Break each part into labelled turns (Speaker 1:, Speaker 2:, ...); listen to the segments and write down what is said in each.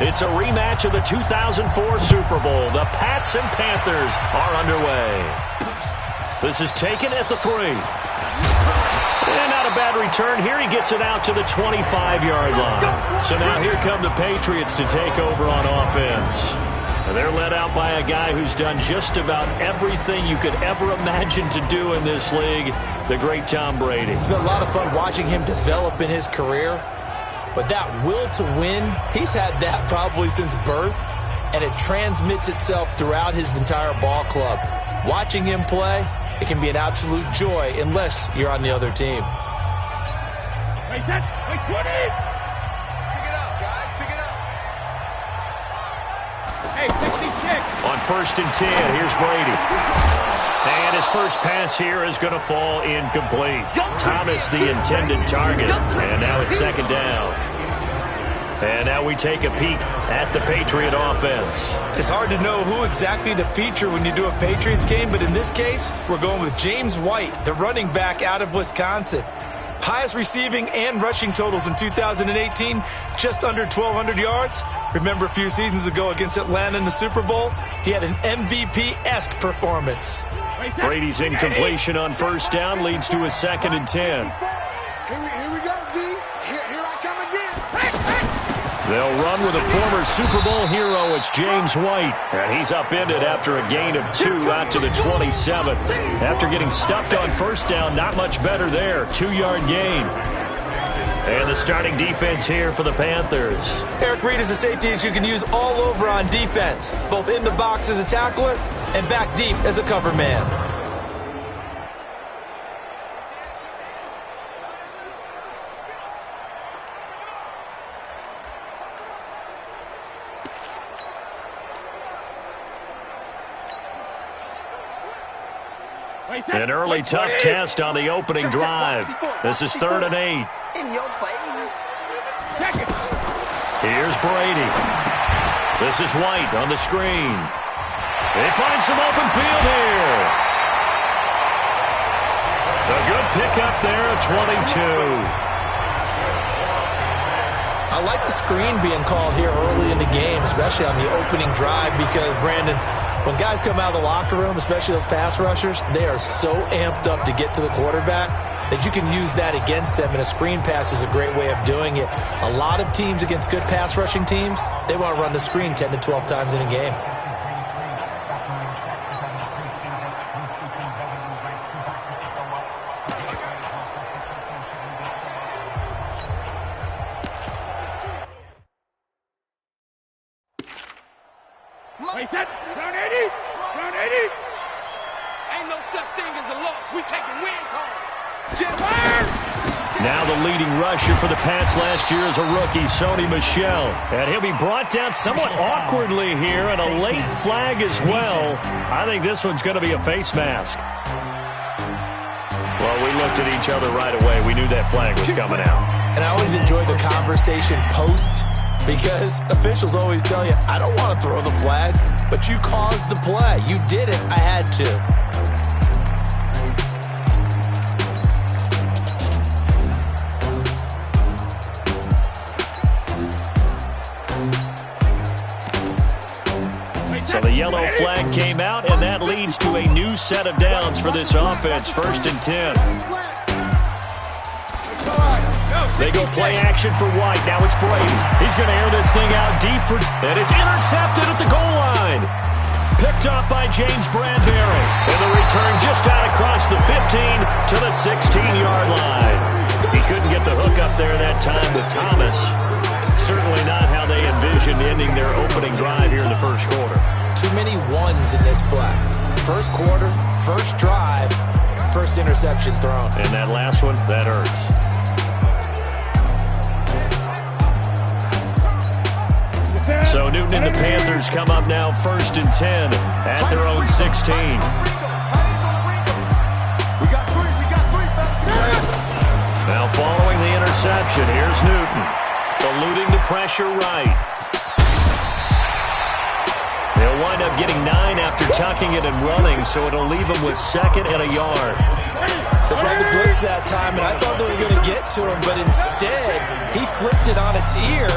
Speaker 1: It's a rematch of the 2004 Super Bowl. The Pats and Panthers are underway. This is taken at the 3. And not a bad return here. He gets it out to the 25-yard line. So now here come the Patriots to take over on offense. They're led out by a guy who's done just about everything you could ever imagine to do in this league, the great Tom Brady.
Speaker 2: It's been a lot of fun watching him develop in his career. But that will to win, he's had that probably since birth, and it transmits itself throughout his entire ball club. Watching him play, it can be an absolute joy unless you're on the other team.
Speaker 3: Wait, 20! Pick it up, guys. Pick it up. Hey, 66.
Speaker 1: On 1st and 10, here's Brady. And his first pass here is going to fall incomplete. Thomas the intended target. And now it's 2nd down. And now we take a peek at the Patriot offense.
Speaker 2: It's hard to know who exactly to feature when you do a Patriots game, but in this case, we're going with James White, the running back out of Wisconsin. Highest receiving and rushing totals in 2018, just under 1,200 yards. Remember a few seasons ago against Atlanta in the Super Bowl? He had an MVP-esque performance.
Speaker 1: Brady's incompletion on 1st down leads to a 2nd and 10.
Speaker 3: Here we go, D. Here I come again.
Speaker 1: They'll run with a former Super Bowl hero. It's James White. And he's upended after a gain of 2 out to the 27. After getting stuffed on 1st down, not much better there. 2-yard gain. And the starting defense here for the Panthers.
Speaker 2: Eric Reid is a safety that you can use all over on defense, both in the box as a tackler and back deep as a cover man.
Speaker 1: An early tough test on the opening drive. This is 3rd and 8.
Speaker 3: In your face.
Speaker 1: Here's Brady. This is White on the screen. They find some open field here. A good pickup there at 22.
Speaker 2: I like the screen being called here early in the game, especially on the opening drive, because, Brandon, when guys come out of the locker room, especially those pass rushers, they are so amped up to get to the quarterback that you can use that against them, and a screen pass is a great way of doing it. A lot of teams against good pass rushing teams, they want to run the screen 10 to 12 times in a game.
Speaker 3: Wait, that round 80. Round 80. Ain't no such thing as a loss. We taking wins home.
Speaker 1: Now the leading rusher for the Pats last year is a rookie, Sony Michel. And he'll be brought down somewhat awkwardly here, and a late flag as well. I think this one's going to be a face mask. Well, we looked at each other right away. We knew that flag was coming out.
Speaker 2: And I always enjoy the conversation post, because officials always tell you, I don't want to throw the flag, but you caused the play. You did it. I had to.
Speaker 1: So the yellow flag came out, and that leads to a new set of downs for this offense. 1st and 10. They go play action for White. Now it's Brady. He's going to air this thing out deep for... And it's intercepted at the goal line. Picked off by James Bradbury. And the return just out across the 15 to the 16-yard line. He couldn't get the hook up there that time with Thomas. Certainly not how they envisioned ending their opening drive here in the first quarter.
Speaker 2: Too many ones in this play. First quarter, first drive, first interception thrown.
Speaker 1: And that last one, that hurts. So Newton and the Panthers come up now 1st and 10 at their own 16. Now following the interception, here's Newton. Eluding the pressure right. They'll wind up getting 9 after tucking it and running, so it'll leave them with 2nd and a yard.
Speaker 2: They brought the blitz that time, and I thought they were going to get to him, but instead, he flipped it on its ear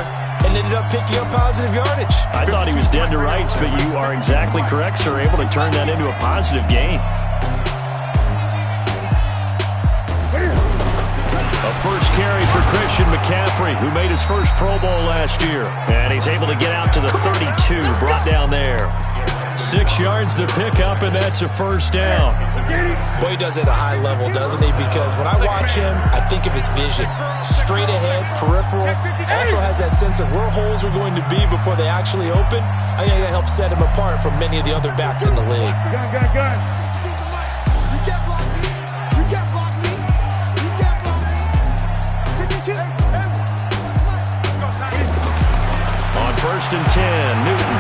Speaker 2: and ended up picking up positive yardage.
Speaker 1: I thought he was dead to rights, but you are exactly correct, sir. Able to turn that into a positive gain. A first carry for Christian McCaffrey, who made his first Pro Bowl last year. And he's able to get out to the 32, brought down there. 6 yards to pick up, and that's a first down.
Speaker 2: Boy, he does it at a high level, doesn't he? Because when I watch him, I think of his vision. Straight ahead, peripheral. Also has that sense of where holes are going to be before they actually open. I think that helps set him apart from many of the other backs in the league.
Speaker 3: Gun.
Speaker 1: On 1st and 10, Newton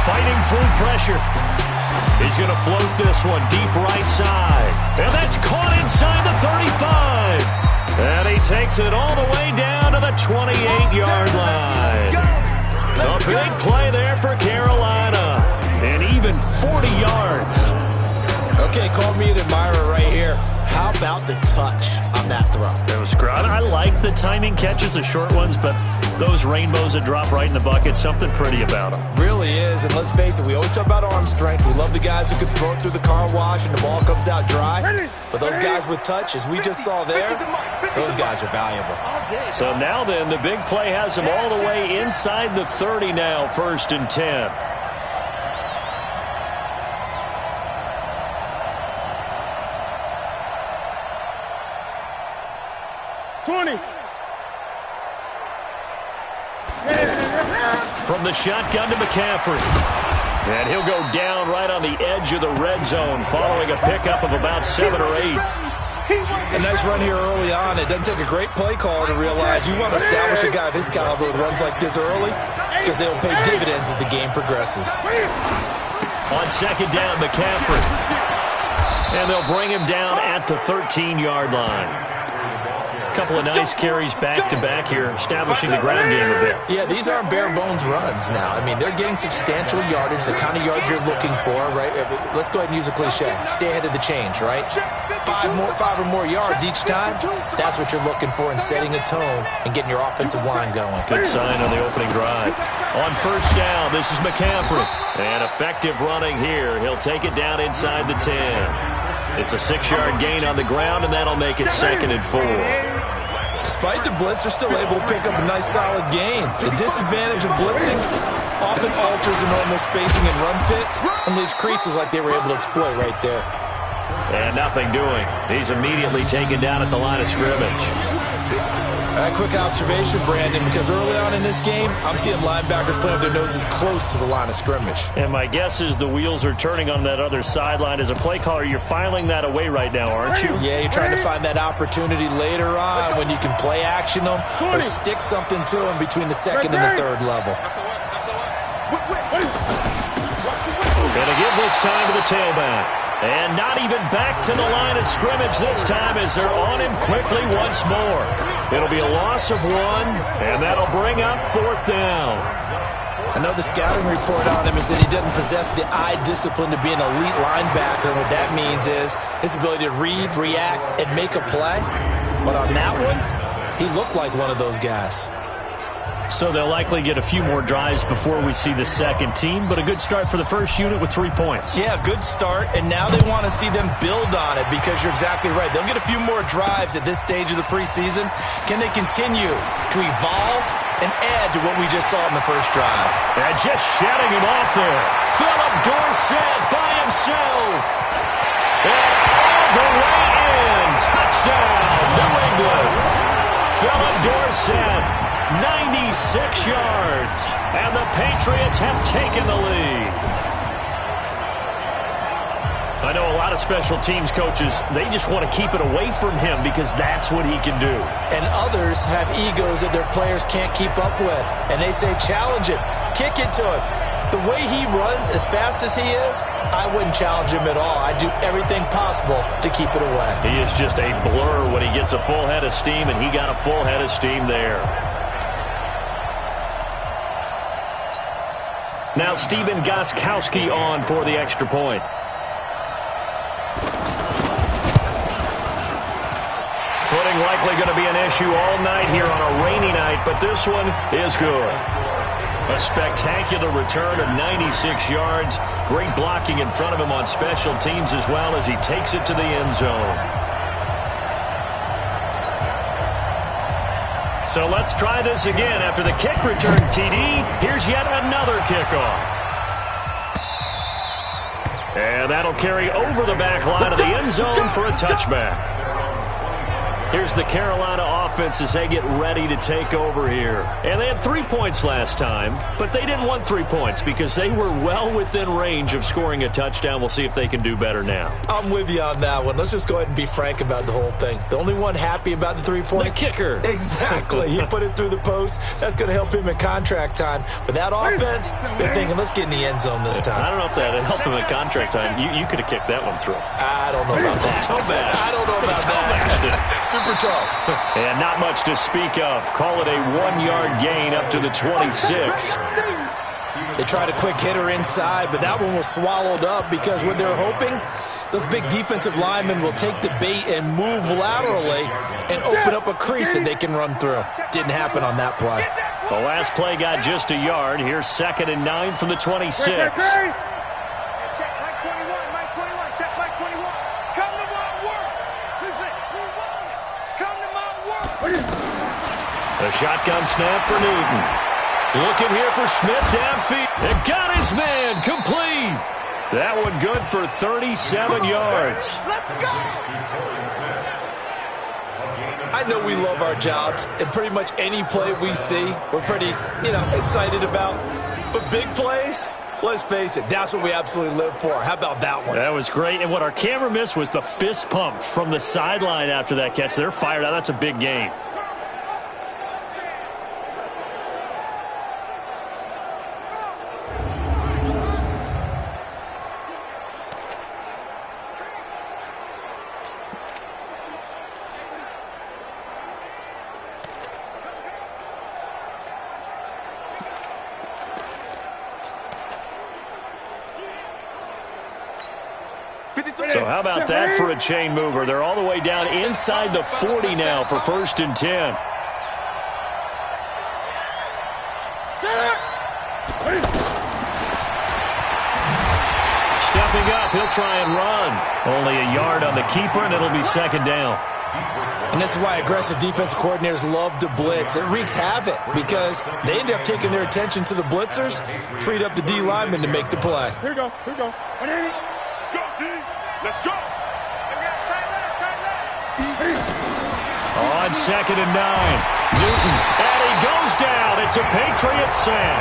Speaker 1: fighting through pressure. He's going to float this one deep right side. And that's caught inside the 35. And he takes it all the way down to the 28-yard line. A big play there for Carolina. And even 40 yards.
Speaker 2: Okay, call me an admirer right here. How about the touch on that throw?
Speaker 1: It was great. I like the timing catches, the short ones, but those rainbows that drop right in the bucket, something pretty about them.
Speaker 2: Really is, and let's face it, we always talk about arm strength. We love the guys who can throw it through the car wash and the ball comes out dry. But those guys with touch, as we just saw there, those guys are valuable.
Speaker 1: So now then, the big play has him all the way inside the 30 now, 1st and 10. From the shotgun to McCaffrey. And he'll go down right on the edge of the red zone following a pickup of about 7 or 8.
Speaker 2: A nice run here early on. It doesn't take a great play caller to realize you want to establish a guy of his caliber with runs like this early because they'll pay dividends as the game progresses.
Speaker 1: On 2nd down, McCaffrey. And they'll bring him down at the 13-yard line. A couple of nice carries back-to-back here, establishing the ground game a bit.
Speaker 2: Yeah, these aren't bare-bones runs now. I mean, they're getting substantial yardage, the kind of yards you're looking for, right? Let's go ahead and use a cliche. Stay ahead of the change, right? 5 or more yards each time, that's what you're looking for in setting a tone and getting your offensive line going.
Speaker 1: Good sign on the opening drive. On 1st down, this is McCaffrey. And effective running here. He'll take it down inside the 10. It's a 6-yard gain on the ground, and that'll make it 2nd and 4.
Speaker 2: Despite the blitz, they're still able to pick up a nice solid gain. The disadvantage of blitzing often alters the normal spacing and run fits and leaves creases like they were able to exploit right there.
Speaker 1: And nothing doing. He's immediately taken down at the line of scrimmage.
Speaker 2: A quick observation, Brandon, because early on in this game, I'm seeing linebackers playing with their noses close to the line of scrimmage.
Speaker 1: And my guess is the wheels are turning on that other sideline. As a play caller, you're filing that away right now, aren't you?
Speaker 2: Yeah, you're trying to find that opportunity later on when you can play action them or stick something to them between the 2nd and the 3rd level.
Speaker 1: Gonna give this time to the tailback. And not even back to the line of scrimmage this time as they're on him quickly once more. It'll be a loss of 1, and that'll bring up 4th down.
Speaker 2: I know the scouting report on him is that he doesn't possess the eye discipline to be an elite linebacker. And what that means is his ability to read, react, and make a play. But on that one, he looked like one of those guys.
Speaker 1: So they'll likely get a few more drives before we see the second team, but a good start for the first unit with 3 points.
Speaker 2: Yeah, good start, and now they want to see them build on it because you're exactly right. They'll get a few more drives at this stage of the preseason. Can they continue to evolve and add to what we just saw in the first drive?
Speaker 1: And just shutting him off there. Philip Dorsett by himself. And all the way in. Touchdown, New England. Philip Dorsett, 96 yards. And the Patriots have taken the lead. I know a lot of special teams coaches, they just want to keep it away from him because that's what he can do.
Speaker 2: And others have egos that their players can't keep up with. And they say, challenge it, kick it to him. The way he runs as fast as he is, I wouldn't challenge him at all. I'd do everything possible to keep it away.
Speaker 1: He is just a blur when he gets a full head of steam, and he got a full head of steam there. Now Stephen Gostkowski on for the extra point. Footing likely going to be an issue all night here on a rainy night, but this one is good. A spectacular return of 96 yards. Great blocking in front of him on special teams as well as he takes it to the end zone. So let's try this again. After the kick return TD, here's yet another kickoff. And that'll carry over the back line of the end zone for a touchback. Here's the Carolina offense as they get ready to take over here. And they had 3 points last time, but they didn't want 3 points because they were well within range of scoring a touchdown. We'll see if they can do better now.
Speaker 2: I'm with you on that one. Let's just go ahead and be frank about the whole thing. The only one happy about the 3-point?
Speaker 1: The kicker.
Speaker 2: Exactly. He put it through the post. That's going to help him in contract time. But that offense, they're thinking, let's get in the end zone this time.
Speaker 1: I don't know if that helped him in contract time. You could have kicked that one through.
Speaker 2: I don't know about that. I don't know about that. Super tough.
Speaker 1: And not much to speak of. Call it a 1-yard gain up to the 26.
Speaker 2: They tried a quick hitter inside, but that one was swallowed up because what they're hoping, those big defensive linemen will take the bait and move laterally and open up a crease that they can run through. Didn't happen on that play.
Speaker 1: The last play got just a yard. Here's 2nd and 9 from the 26. A shotgun snap for Newton. Looking here for Smith downfield. And got his man complete. That one good for 37 yards.
Speaker 3: Let's go!
Speaker 2: I know we love our jobs, and pretty much any play we see, we're pretty, excited about. But big plays, let's face it, that's what we absolutely live for. How about that one?
Speaker 1: That was great. And what our camera missed was the fist pump from the sideline after that catch. They're fired out. That's a big game. So how about that for a chain mover? They're all the way down inside the 40 now for 1st and 10. Stepping up, he'll try and run. Only a yard on the keeper, and it'll be 2nd down.
Speaker 2: And this is why aggressive defensive coordinators love to blitz. It wreaks havoc because they end up taking their attention to the blitzers, freed up the D lineman to make the play.
Speaker 3: Here we go. 180. Go, D. Let's go.
Speaker 1: On 2nd and 9. Newton. And he goes down. It's a Patriots sack.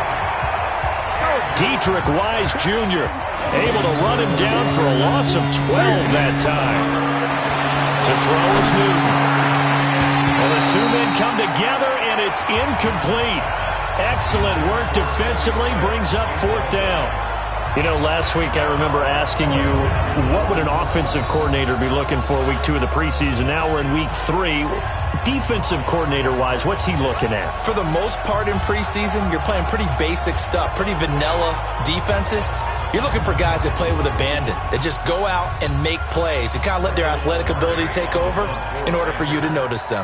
Speaker 1: Dietrich Wise Jr. able to run him down for a loss of 12 that time. To throw is Newton. Well, the two men come together, and it's incomplete. Excellent work defensively. Brings up 4th down. Last week I remember asking you, what would an offensive coordinator be looking for week 2 of the preseason? Now we're in week 3. Defensive coordinator-wise, what's he looking at?
Speaker 2: For the most part in preseason, you're playing pretty basic stuff, pretty vanilla defenses. You're looking for guys that play with abandon, that just go out and make plays and kind of let their athletic ability take over in order for you to notice them.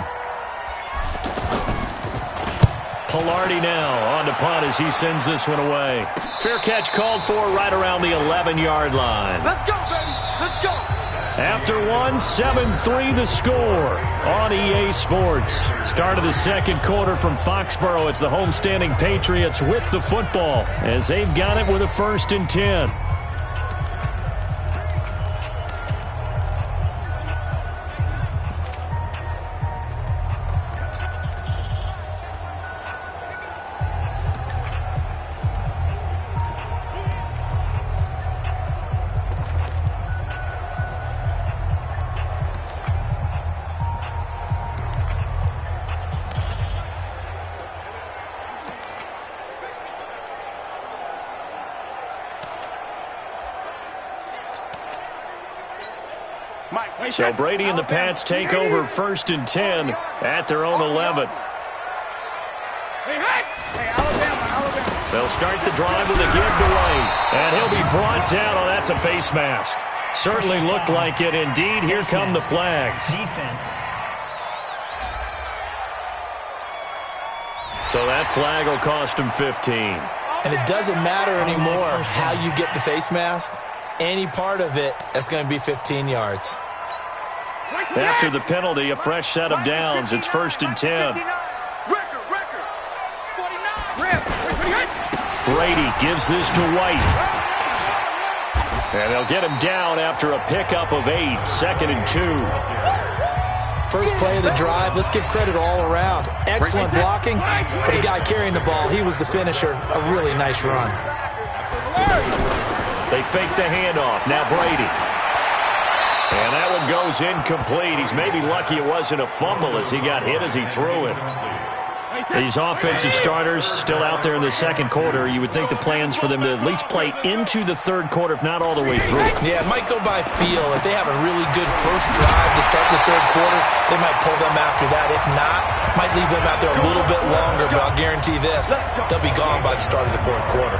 Speaker 1: Pilardi now on to punt as he sends this one away. Fair catch called for right around the 11-yard line.
Speaker 3: Let's go, baby. Let's go.
Speaker 1: After 7-3 the score on EA Sports. Start of the 2nd quarter from Foxborough. It's the homestanding Patriots with the football as they've got it with a 1st and 10. So Brady and the Pats take over 1st and 10 at their own 11.
Speaker 3: Hey, Alabama.
Speaker 1: They'll start the drive with a give to White. And he'll be brought down. Oh, that's a face mask. Certainly looked like it. Indeed, here come the flags.
Speaker 4: Defense.
Speaker 1: So that flag will cost him 15.
Speaker 2: And it doesn't matter anymore how you get the face mask. Any part of it, that's going to be 15 yards.
Speaker 1: After the penalty, a fresh set of downs. It's 1st and 10. Brady gives this to White. And they'll get him down after a pickup of 8. 2nd and 2.
Speaker 2: First play of the drive, let's give credit all around. Excellent blocking, but the guy carrying the ball, he was the finisher. A really nice run.
Speaker 1: They fake the handoff. Now Brady. And that one goes incomplete. He's maybe lucky it wasn't a fumble as he got hit as he threw it. These offensive starters still out there in the second quarter. You would think the plans for them to at least play into the third quarter, if not all the way through.
Speaker 2: Yeah, it might go by feel. If they have a really good first drive to start the third quarter, they might pull them after that. If not, might leave them out there a little bit longer, but I'll guarantee this, they'll be gone by the start of the fourth quarter.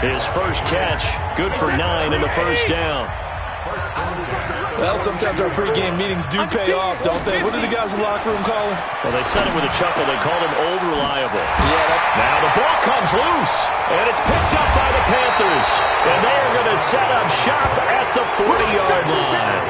Speaker 1: His first catch, good for 9 and a first down.
Speaker 2: Well, sometimes our pregame meetings do pay off, don't they? What do the guys in the locker room call him?
Speaker 1: Well, they said it with a chuckle. They called him Old Reliable.
Speaker 2: Yeah.
Speaker 1: Now the ball comes loose, and it's picked up by the Panthers. And they are going to set up shop at the 40-yard line.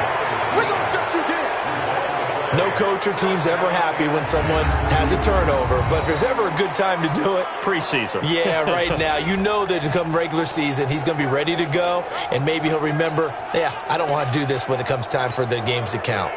Speaker 2: No coach or team's ever happy when someone has a turnover, but if there's ever a good time to do it,
Speaker 1: preseason.
Speaker 2: Yeah, right now. You know that come regular season, he's going to be ready to go, and maybe he'll remember, yeah, I don't want to do this when it comes time for the games to count.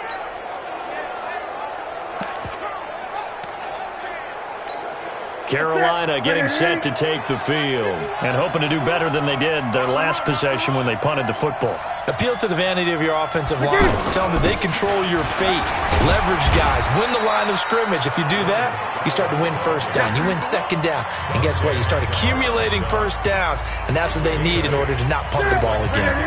Speaker 1: Carolina getting set to take the field and hoping to do better than they did their last possession when they punted the football.
Speaker 2: Appeal to the vanity of your offensive line. Tell them that they control your fate. Leverage guys. Win the line of scrimmage. If you do that, you start to win first down. You win second down. And guess what? You start accumulating first downs, and that's what they need in order to not punt the ball again.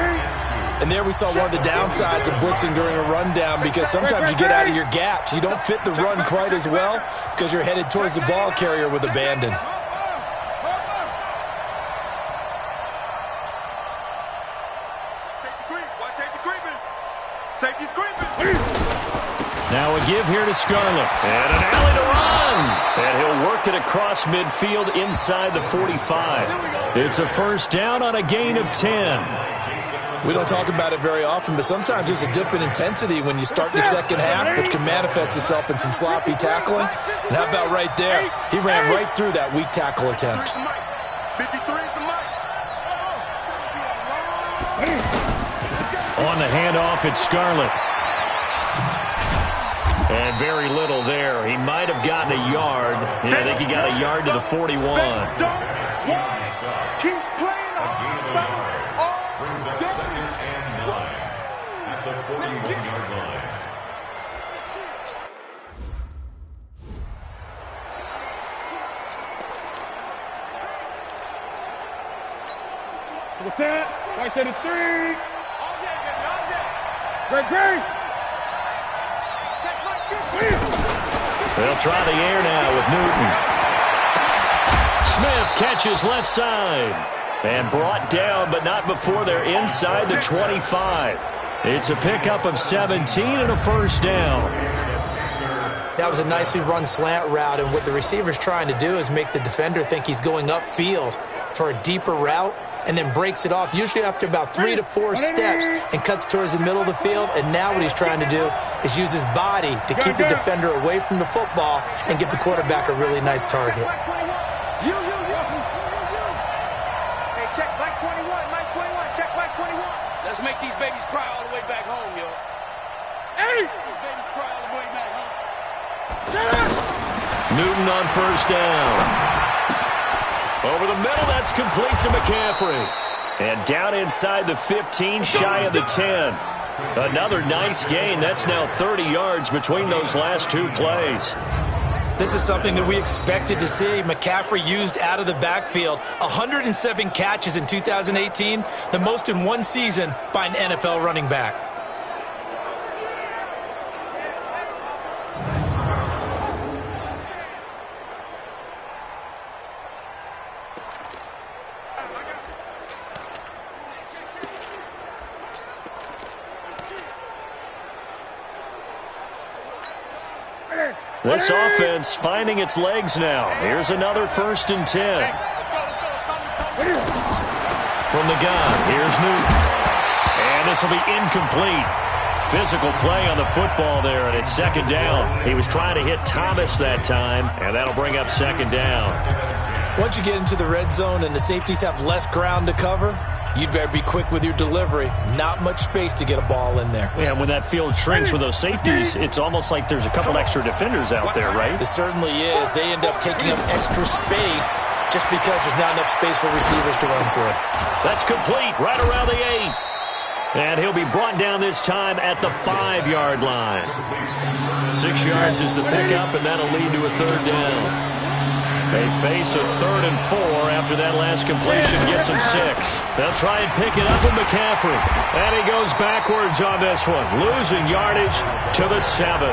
Speaker 2: And there we saw one of the downsides of blitzing during a rundown, because sometimes you get out of your gaps. You don't fit the run quite as well because you're headed towards the ball carrier with abandon.
Speaker 1: Now a give here to Scarlett. And an alley to run. And he'll work it across midfield inside the 45. It's a first down on a gain of 10.
Speaker 2: We don't talk about it very often, but sometimes there's a dip in intensity when you start the second half, which can manifest itself in some sloppy tackling. And how about right there? He ran right through that weak tackle attempt.
Speaker 1: On the handoff, it's Scarlett. And very little there. He might have gotten a yard. Yeah, I think he got a yard to the 41.
Speaker 3: Keep playing on. What's that? Right there to 3. All day, baby, all day. Great.
Speaker 1: They'll try the air now with Newton. Smith catches left side. And brought down, but not before they're inside the 25. It's a pickup of 17 and a first down.
Speaker 2: That was a nicely run slant route, and what the receiver's trying to do is make the defender think he's going upfield for a deeper route, and then breaks it off, usually after about 3 to 4 steps, and cuts towards the middle of the field. And now what he's trying to do is use his body to keep the defender away from the football and give the quarterback a really nice target.
Speaker 3: Hey, check Mike 21, Mike 21, check Mike 21. Let's make these babies cry all the way back home, yo. Hey! These babies cry all the way back home.
Speaker 1: Newton on first down. Over the middle, that's complete to McCaffrey. And down inside the 15, shy of the 10. Another nice gain. That's now 30 yards between those last 2 plays.
Speaker 2: This is something that we expected to see. McCaffrey used out of the backfield. 107 catches in 2018, the most in one season by an NFL running back.
Speaker 1: This offense finding its legs now. Here's another 1st and 10. From the gun, here's Newton. And this will be incomplete. Physical play on the football there, and it's 2nd down. He was trying to hit Thomas that time, and that'll bring up 2nd down.
Speaker 2: Once you get into the red zone and the safeties have less ground to cover, you'd better be quick with your delivery. Not much space to get a ball in there.
Speaker 1: Yeah, when that field shrinks with those safeties, it's almost like there's a couple extra defenders out there, right?
Speaker 2: It certainly is. They end up taking up extra space just because there's not enough space for receivers to run through.
Speaker 1: That's complete, right around the 8. And he'll be brought down this time at the 5-yard line. 6 yards is the pickup, and that'll lead to a 3rd down. They face a 3rd and 4 after that last completion gets them 6. They'll try and pick it up with McCaffrey. And he goes backwards on this one, losing yardage to the 7.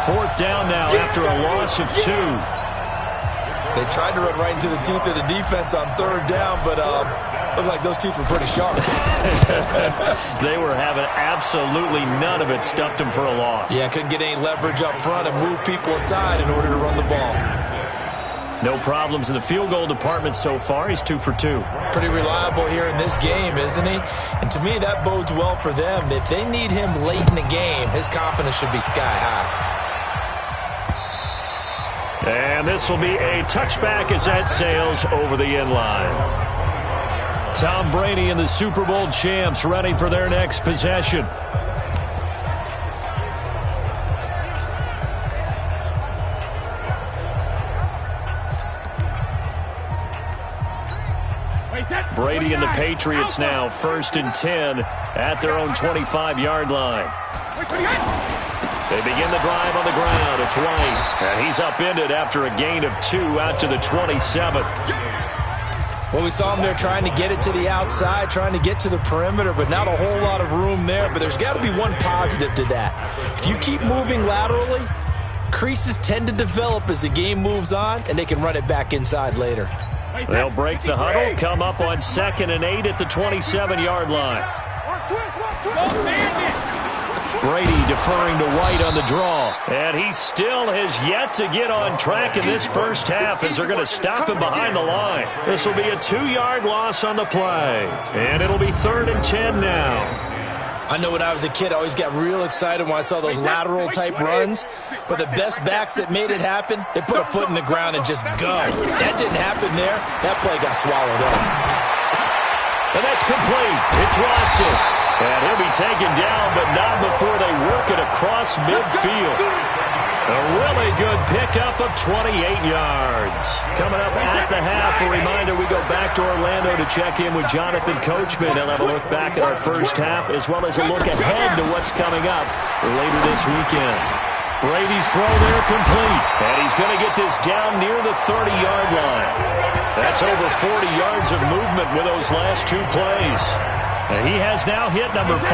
Speaker 1: 4th down now after a loss of 2.
Speaker 2: They tried to run right into the teeth of the defense on 3rd down, but looked like those teeth were pretty sharp.
Speaker 1: They were having absolutely none of it, stuffed them for a loss.
Speaker 2: Yeah, couldn't get any leverage up front and move people aside in order to run the ball.
Speaker 1: No problems in the field goal department so far. He's 2 for 2.
Speaker 2: Pretty reliable here in this game, isn't he? And to me, that bodes well for them. If they need him late in the game, his confidence should be sky high.
Speaker 1: And this will be a touchback as that sails over the end line. Tom Brady and the Super Bowl champs ready for their next possession. Brady and the Patriots now 1st and 10 at their own 25-yard line. They begin the drive on the ground. It's White, and he's upended after a gain of 2 out to the 27.
Speaker 2: Well, we saw him there trying to get it to the outside, trying to get to the perimeter, but not a whole lot of room there. But there's got to be one positive to that. If you keep moving laterally, creases tend to develop as the game moves on, and they can run it back inside later.
Speaker 1: They'll break the huddle, come up on 2nd and 8 at the 27-yard line. Brady deferring to White on the draw. And he still has yet to get on track in this first half as they're going to stop him behind the line. This will be a 2-yard loss on the play. And it'll be 3rd and 10 now.
Speaker 2: I know when I was a kid, I always got real excited when I saw those lateral-type runs. But the best backs that made it happen, they put a foot in the ground and just go. That didn't happen there. That play got swallowed up.
Speaker 1: And that's complete. It's Watson. And he'll be taken down, but not before they work it across midfield. A really good pickup of 28 yards. Coming up at the half, a reminder, we go back to Orlando to check in with Jonathan Coachman. He'll have a look back at our first half, as well as a look ahead to what's coming up later this weekend. Brady's throw there complete, and he's going to get this down near the 30-yard line. That's over 40 yards of movement with those last 2 plays. And he has now hit number 500.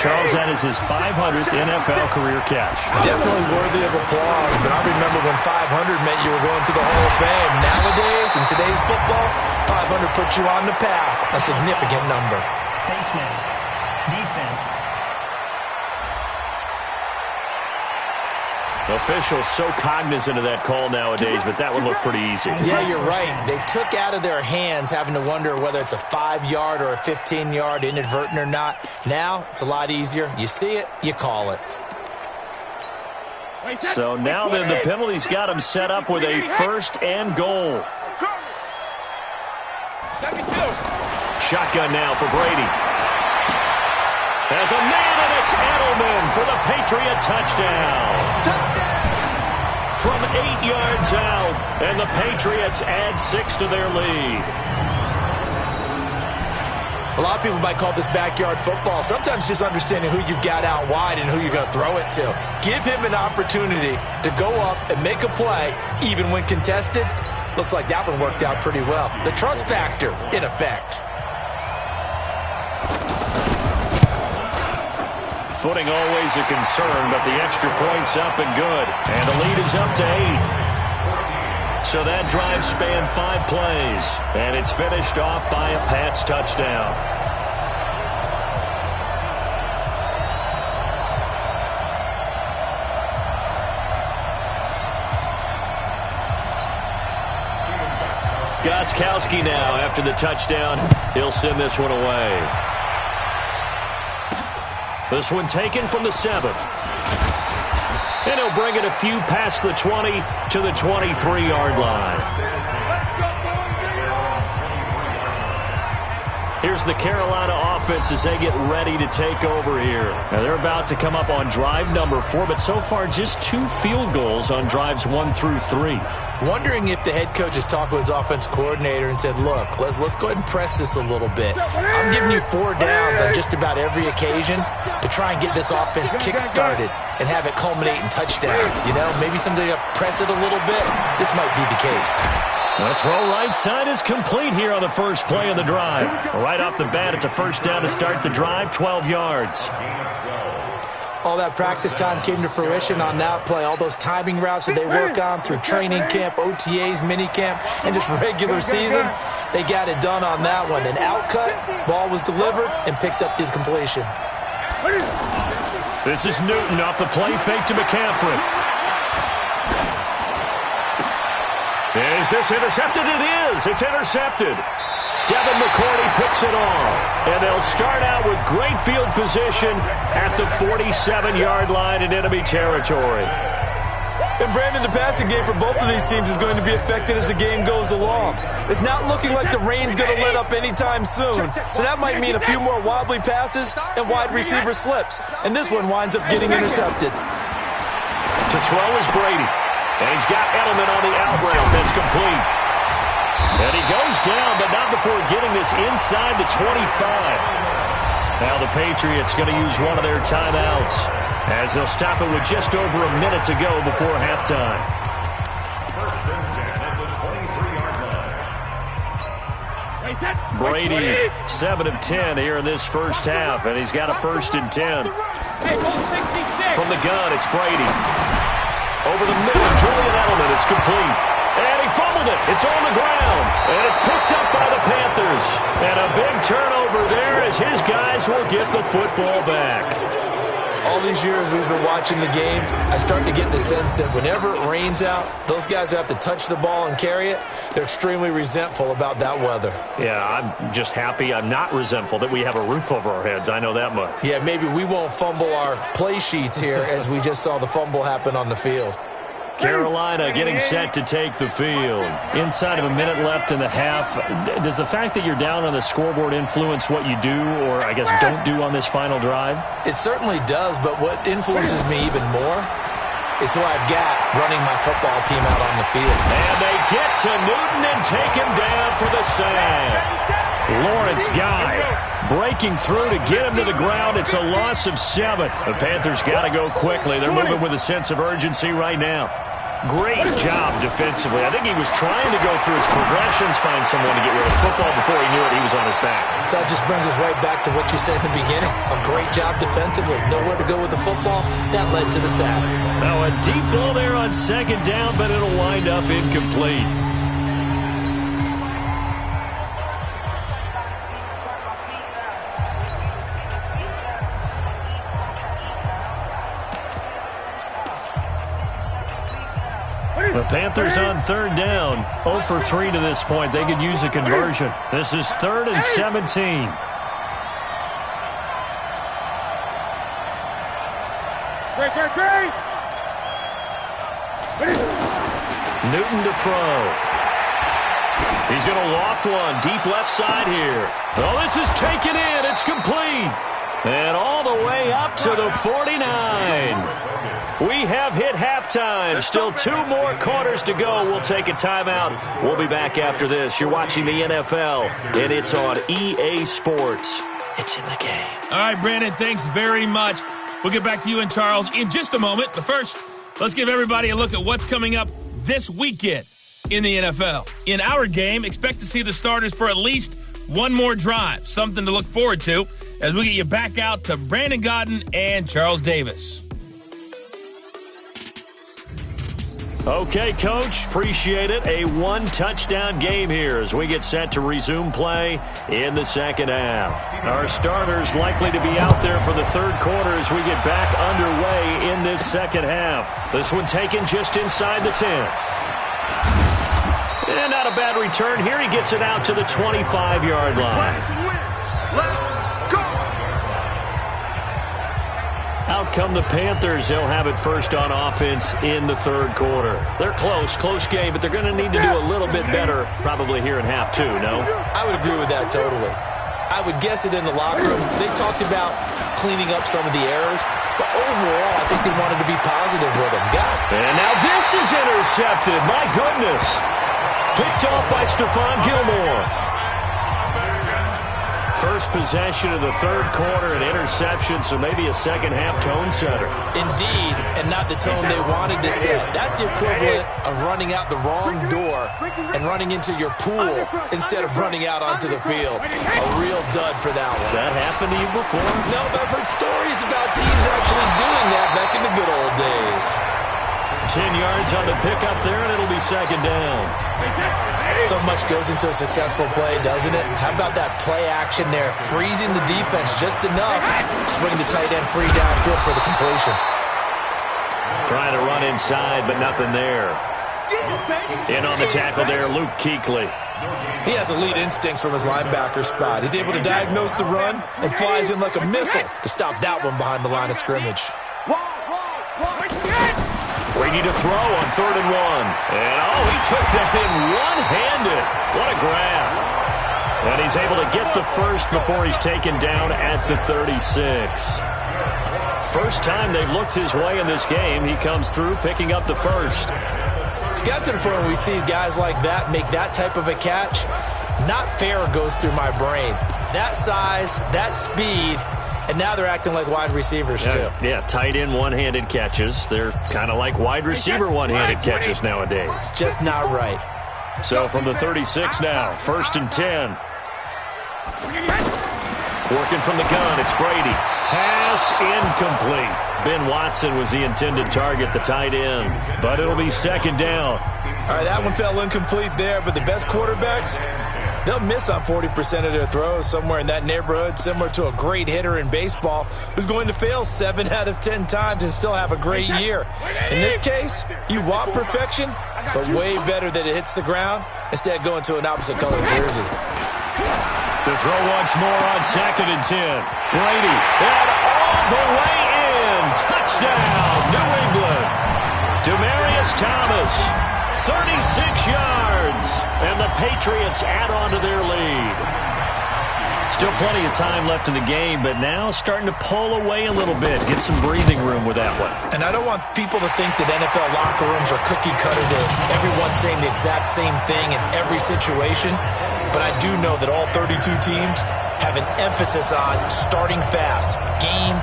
Speaker 1: Charles, that is his 500th NFL career catch.
Speaker 2: Definitely worthy of applause, but I remember when 500 meant you were going to the Hall of Fame. Nowadays, in today's football, 500 puts you on the path, a significant number.
Speaker 4: Face mask, defense.
Speaker 1: Officials so cognizant of that call nowadays, but that one looked pretty easy.
Speaker 2: Yeah, you're right. They took out of their hands having to wonder whether it's a 5-yard or a 15-yard, inadvertent or not. Now, it's a lot easier. You see it, you call it.
Speaker 1: So now then, the penalty's got him set up with a 1st and goal. Shotgun now for Brady. There's a man, and it's Edelman for the Patriot touchdown. From 8 yards out, and the Patriots add 6 to their lead.
Speaker 2: A lot of people might call this backyard football. Sometimes just understanding who you've got out wide and who you're going to throw it to. Give him an opportunity to go up and make a play, even when contested. Looks like that one worked out pretty well. The trust factor, in effect.
Speaker 1: Footing always a concern, but the extra point's up and good. And the lead is up to 8. So that drive spanned 5 plays. And it's finished off by a Pats touchdown. Gostkowski now after the touchdown. He'll send this one away. This one taken from the 7. And he'll bring it a few past the 20 to the 23-yard line. Here's the Carolina offense as they get ready to take over here. Now they're about to come up on drive number 4, but so far just 2 field goals on drives 1 through 3.
Speaker 2: Wondering if the head coach has talked with his offense coordinator and said, look, let's go ahead and press this a little bit. I'm giving you 4 downs on just about every occasion to try and get this offense kick-started and have it culminate in touchdowns. You know, maybe somebody to press it a little bit. This might be the case.
Speaker 1: The throw right side is complete here on the first play of the drive. Right off the bat, it's a first down to start the drive, 12 yards.
Speaker 2: All that practice time came to fruition on that play. All those timing routes that they work on through training camp, OTAs, minicamp, and just regular season, they got it done on that one. An outcut, ball was delivered, and picked up the completion.
Speaker 1: This is Newton off the play fake to McCaffrey. Is this intercepted? It is. It's intercepted. Devin McCourty picks it off. And they'll start out with great field position at the 47-yard line in enemy territory.
Speaker 2: And Brandon, the passing game for both of these teams is going to be affected as the game goes along. It's not looking like the rain's going to let up anytime soon. So that might mean a few more wobbly passes and wide receiver slips. And this one winds up getting intercepted.
Speaker 1: To throw is Brady. And he's got Edelman on the out route. That's complete. And he goes down, but not before getting this inside the 25. Now the Patriots going to use one of their timeouts as they'll stop it with just over a minute to go before halftime. Brady, 7 of 10 here in this first half, and he's got a 1st and 10. From the gun, it's Brady. Over the middle, Julian Edelman. It's complete. And he fumbled it. It's on the ground. And it's picked up by the Panthers. And a big turnover there as his guys will get the football back.
Speaker 2: All these years we've been watching the game, I start to get the sense that whenever it rains out, those guys who have to touch the ball and carry it, they're extremely resentful about that weather.
Speaker 1: Yeah, I'm just happy. I'm not resentful that we have a roof over our heads. I know that much.
Speaker 2: Yeah, maybe we won't fumble our play sheets here as we just saw the fumble happen on the field.
Speaker 1: Carolina getting set to take the field. Inside of a minute left in the half. Does the fact that you're down on the scoreboard influence what you do or, I guess, don't do on this final drive?
Speaker 2: It certainly does, but what influences me even more is who I've got running my football team out on the field.
Speaker 1: And they get to Newton and take him down for the sack. Lawrence Guy breaking through to get him to the ground. It's a loss of 7. The Panthers got to go quickly. They're moving with a sense of urgency right now. Great job defensively. I think he was trying to go through his progressions, find someone to get rid of the football. Before he knew it, he was on his back.
Speaker 2: So that just brings us right back to what you said in the beginning. A great job defensively. Nowhere to go with the football. That led to the sack.
Speaker 1: Now a deep ball there on 2nd down, but it'll wind up incomplete. The Panthers on 3rd down. 0 for 3 to this point. They could use a conversion. This is 3rd and 17. Newton to throw. He's going to loft one. Deep left side here. Oh, this is taken in. It's complete. And all the way up to the 49. We have hit halftime. Still 2 more quarters to go. We'll take a timeout. We'll be back after this. You're watching the NFL, and it's on EA Sports. It's in the game.
Speaker 5: All right, Brandon, thanks very much. We'll get back to you and Charles in just a moment. But first, let's give everybody a look at what's coming up this weekend in the NFL. In our game, expect to see the starters for at least one more drive. Something to look forward to as we get you back out to Brandon Godden and Charles Davis.
Speaker 1: Okay, Coach, appreciate it. A 1-touchdown game here as we get set to resume play in the 2nd half. Our starters likely to be out there for the 3rd quarter as we get back underway in this 2nd half. This one taken just inside the 10. And not a bad return here. He gets it out to the 25-yard line. Out come the Panthers. They'll have it first on offense in the third quarter. They're close game, but they're going to need to do a little bit better probably here in half two, no?
Speaker 2: I would agree with that totally. I would guess it in the locker room. They talked about cleaning up some of the errors, but overall, I think they wanted to be positive with them.
Speaker 1: And now this is intercepted. My goodness. Picked off by Stephon Gilmore. First possession of the third quarter, an interception, so maybe a second-half tone setter.
Speaker 2: Indeed, and not the tone they wanted to set. That's the equivalent of running out the wrong door and running into your pool instead of running out onto the field. A real dud for that one.
Speaker 1: Has that happened to you before?
Speaker 2: No, but I've heard stories about teams actually doing that back in the good old days.
Speaker 1: 10 yards on the pickup there, and it'll be second down.
Speaker 2: So much goes into a successful play, doesn't it? How about that play action there? Freezing the defense just enough. Swing the tight end free downfield for the completion.
Speaker 1: Trying to run inside, but nothing there. In on the tackle there, Luke Kuechly.
Speaker 2: He has elite instincts from his linebacker spot. He's able to diagnose the run and flies in like a missile to stop that one behind the line of scrimmage.
Speaker 1: Ready to throw on 3rd and 1. And, he took that in one-handed. What a grab. And he's able to get the first before he's taken down at the 36. First time they've looked his way in this game. He comes through picking up the first.
Speaker 2: It's got to the point where we see guys like that make that type of a catch. Not fair goes through my brain. That size, that speed, and now they're acting like wide receivers, too.
Speaker 1: Yeah, tight end one-handed catches. They're kind of like wide receiver one-handed catches nowadays.
Speaker 2: Just not right.
Speaker 1: So from the 36 now, 1st and 10. Working from the gun, it's Brady. Pass incomplete. Ben Watson was the intended target, the tight end. But it'll be second down.
Speaker 2: All right, that one fell incomplete there, but the best quarterbacks, they'll miss on 40% of their throws, somewhere in that neighborhood, similar to a great hitter in baseball who's going to fail 7 out of 10 times and still have a great year. In this case, you want perfection, but way better that it hits the ground instead of going to an opposite color jersey.
Speaker 1: To throw once more on 2nd and 10. Brady, and all the way in. Touchdown, New England. Demaryius Thomas, 36 yards. And the Patriots add on to their lead. Still plenty of time left in the game, but now starting to pull away a little bit. Get some breathing room with that one.
Speaker 2: And I don't want people to think that NFL locker rooms are cookie cutter, that everyone's saying the exact same thing in every situation. But I do know that all 32 teams have an emphasis on starting fast. Game,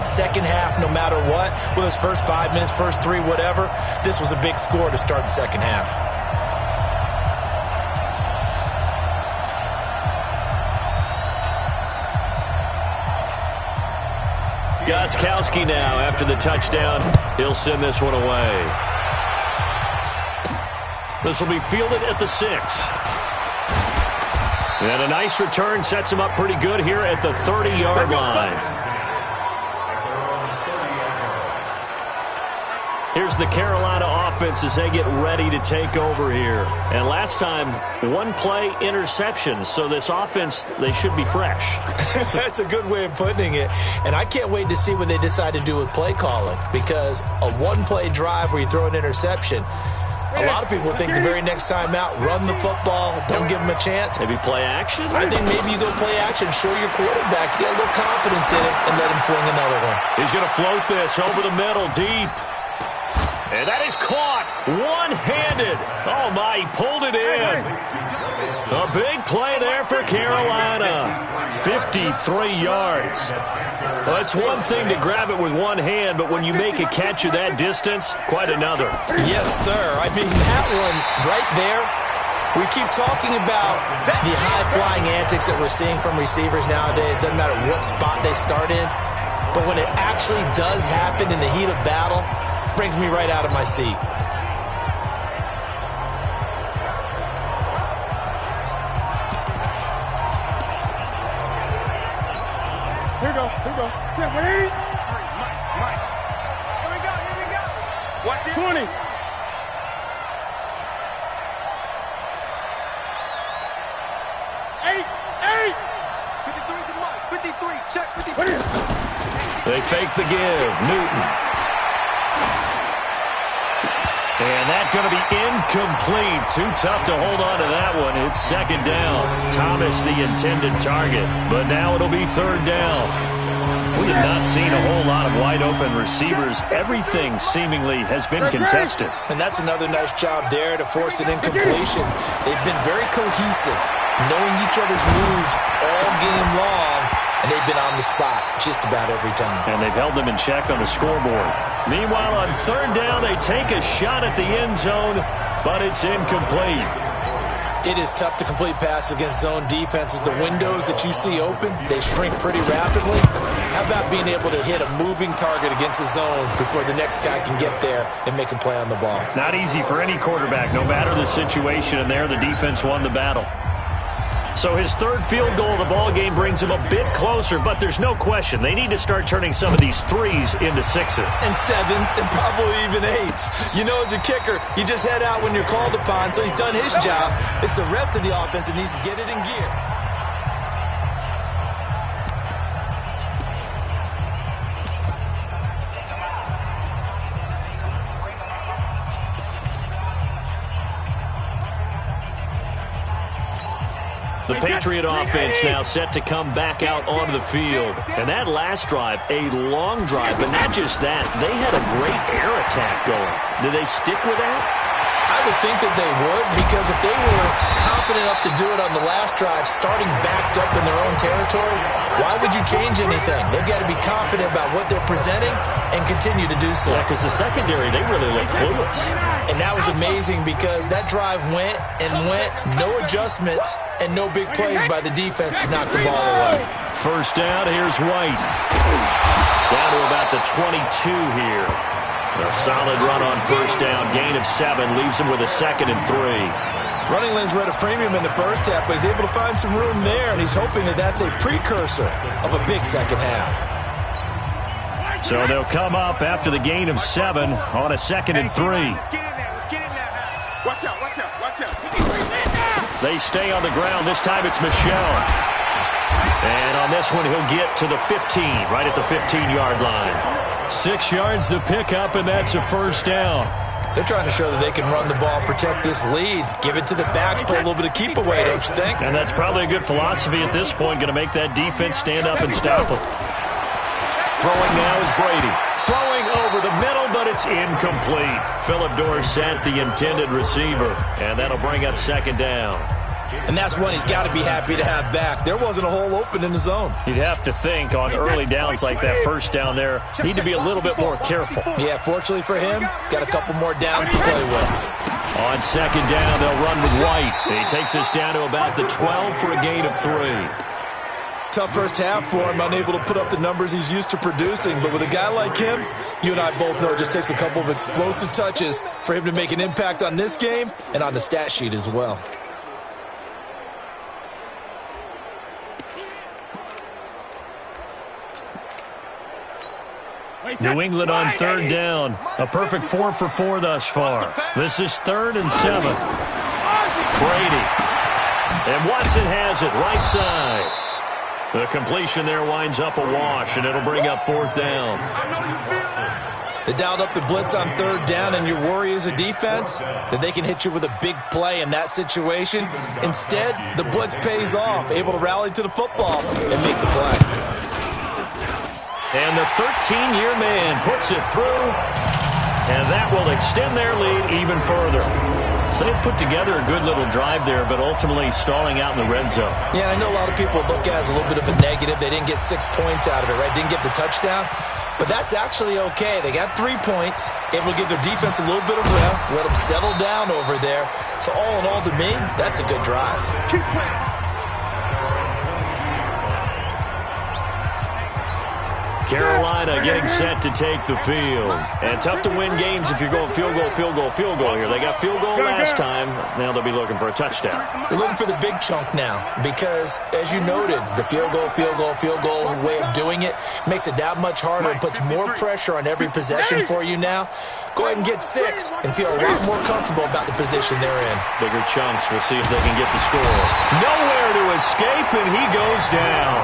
Speaker 2: second half, no matter what. Whether it's first 5 minutes, first 3, whatever. This was a big score to start the second half.
Speaker 1: Gostkowski now after the touchdown. He'll send this one away. This will be fielded at the 6. And a nice return sets him up pretty good here at the 30-yard line. Here's the Carolina offense as they get ready to take over here. And last time, 1-play interceptions. So this offense, they should be fresh.
Speaker 2: That's a good way of putting it. And I can't wait to see what they decide to do with play calling. Because a 1-play drive where you throw an interception, a lot of people think the very next time out, run the football, don't give them a chance.
Speaker 1: Maybe play action?
Speaker 2: I think maybe you go play action, show your quarterback, get a little confidence in it, and let him fling another one.
Speaker 1: He's going to float this over the middle, deep. And that is caught one-handed. Oh, my, he pulled it in. A big play there for Carolina. 53 yards. Well, it's one thing to grab it with one hand, but when you make a catch of that distance, quite another.
Speaker 2: Yes, sir. I mean, that one right there, we keep talking about the high-flying antics that we're seeing from receivers nowadays. Doesn't matter what spot they start in. But when it actually does happen in the heat of battle, it brings me right out of my seat.
Speaker 3: Here we go. Yeah, wait. Mike. Here we go. Watch this. 20.
Speaker 1: fake the give. Newton. And that's going to be incomplete. Too tough to hold on to that one. It's second down. Thomas the intended target, but now it'll be third down. We have not seen a whole lot of wide-open receivers. Everything seemingly has been contested.
Speaker 2: And that's another nice job there to force an incompletion. They've been very cohesive, knowing each other's moves all game long, and they've been on the spot just about every time.
Speaker 1: And they've held them in check on the scoreboard. Meanwhile, on third down, they take a shot at the end zone, but it's incomplete.
Speaker 2: It is tough to complete passes against zone defenses. The windows that you see open, they shrink pretty rapidly. How about being able to hit a moving target against a zone before the next guy can get there and make a play on the ball?
Speaker 1: Not easy for any quarterback, no matter the situation, and there the defense won the battle. So his third field goal of the ball game brings him a bit closer, but there's no question they need to start turning some of these threes into sixes.
Speaker 2: And sevens, and probably even eights. You know, as a kicker, you just head out when you're called upon, so he's done his job. It's the rest of the offense that needs to get it in gear.
Speaker 1: The Patriot offense now set to come back out onto the field. And that last drive, a long drive, but not just that. They had a great air attack going. Do they stick with that?
Speaker 2: I would think that they would, because if they were confident enough to do it on the last drive, starting backed up in their own territory, why would you change anything? They've got to be confident about what they're presenting and continue to do so.
Speaker 1: Yeah, because the secondary, they really look clueless.
Speaker 2: And that was amazing because that drive went and went, no adjustments, and no big plays by the defense to knock the ball away.
Speaker 1: First down, here's White. Down to about the 22 here. A solid run on first down. Gain of 7 leaves him with a 2nd and 3.
Speaker 2: Running lanes were at a premium in the first half, but he's able to find some room there, and he's hoping that that's a precursor of a big second half.
Speaker 1: So they'll come up after the gain of 7 on a 2nd and 3.
Speaker 3: Let's get in there. Let's get in there. Watch out, watch out, watch out.
Speaker 1: They stay on the ground. This time it's Michel. And on this one, he'll get to the 15, right at the 15-yard line. 6 yards to pick up, and that's a first down.
Speaker 2: They're trying to show that they can run the ball, protect this lead, give it to the backs, put a little bit of keep away, don't you think?
Speaker 1: And that's probably a good philosophy at this point, going to make that defense stand up and stop them. Throwing now is Brady. Throwing over the middle, but it's incomplete. Phillip Dorsett, the intended receiver, and that'll bring up second down.
Speaker 2: And that's one he's got to be happy to have back. There wasn't a hole open in the zone.
Speaker 1: You'd have to think on early downs like that first down there, need to be a little bit more careful.
Speaker 2: Yeah, fortunately for him, got a couple more downs to play with.
Speaker 1: On second down, they'll run with White. He takes us down to about the 12 for a gain of 3.
Speaker 2: Tough first half for him, unable to put up the numbers he's used to producing. But with a guy like him, you and I both know it just takes a couple of explosive touches for him to make an impact on this game and on the stat sheet as well.
Speaker 1: New England on third down. A perfect 4 for 4 thus far. This is 3rd and 7. Brady. And Watson has it right side. The completion there winds up a wash, and it'll bring up 4th down.
Speaker 2: They dialed up the blitz on third down, and your worry as a defense that they can hit you with a big play in that situation. Instead, the blitz pays off, able to rally to the football and make the play.
Speaker 1: And the 13-year man puts it through, and that will extend their lead even further. So they've put together a good little drive there, but ultimately stalling out in the red zone.
Speaker 2: Yeah, I know a lot of people look at it as a little bit of a negative. They didn't get 6 points out of it, right? Didn't get the touchdown. But that's actually okay. They got 3 points, able to give their defense a little bit of rest, let them settle down over there. So all in all, to me, that's a good drive.
Speaker 3: Keep playing.
Speaker 1: Carolina getting set to take the field. And tough to win games if you're going field goal, field goal, field goal here. They got field goal last time. Now they'll be looking for a touchdown.
Speaker 2: They're looking for the big chunk now because, as you noted, the field goal way of doing it makes it that much harder and puts more pressure on every possession for you now. Go ahead and get 6 and feel a lot more comfortable about the position they're in.
Speaker 1: Bigger chunks. We'll see if they can get the score. Nowhere to escape, and he goes down.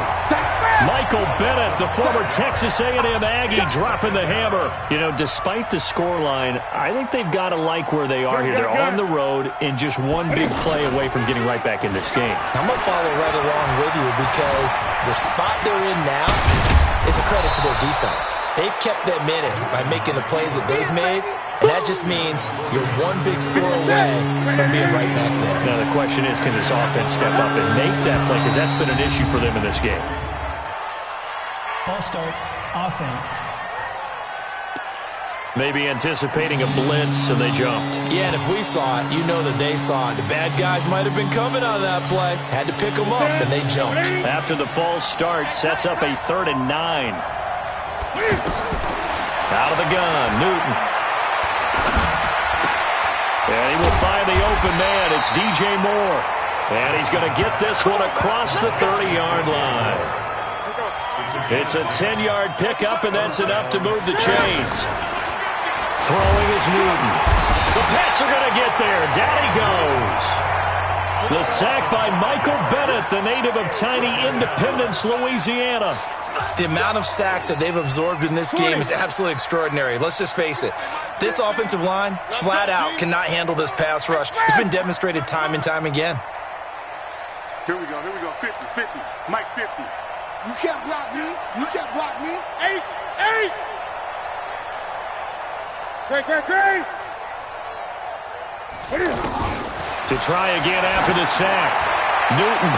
Speaker 1: Michael Bennett, the former Texas A&M Aggie, dropping the hammer. You know, despite the scoreline, I think they've got to like where they are here. They're on the road and just one big play away from getting right back in this game.
Speaker 2: I'm going to follow right along with you because the spot they're in now is a credit to their defense. They've kept them in it by making the plays that they've made, and that just means you're one big score away from being right back there.
Speaker 1: Now the question is, can this offense step up and make that play? Because that's been an issue for them in this game.
Speaker 4: False start, offense.
Speaker 1: Maybe anticipating a blitz, and they jumped.
Speaker 2: Yeah, and if we saw it, you know that they saw it. The bad guys might have been coming on that play. Had to pick them up, and they jumped.
Speaker 1: After the false start, sets up a 3rd and 9. Out of the gun, Newton. And he will find the open man. It's DJ Moore. And he's going to get this one across the 30-yard line. It's a 10-yard pickup, and that's enough to move the chains. Throwing is Newton. The Pats are going to get there. Down he goes. The sack by Michael Bennett, the native of tiny Independence, Louisiana.
Speaker 2: The amount of sacks that they've absorbed in this game is absolutely extraordinary. Let's just face it. This offensive line, flat out, cannot handle this pass rush. It's been demonstrated time and time again.
Speaker 3: Here we go. 50. Mike 50. You can't block me. 8. Great.
Speaker 1: To try again after the sack. Newton.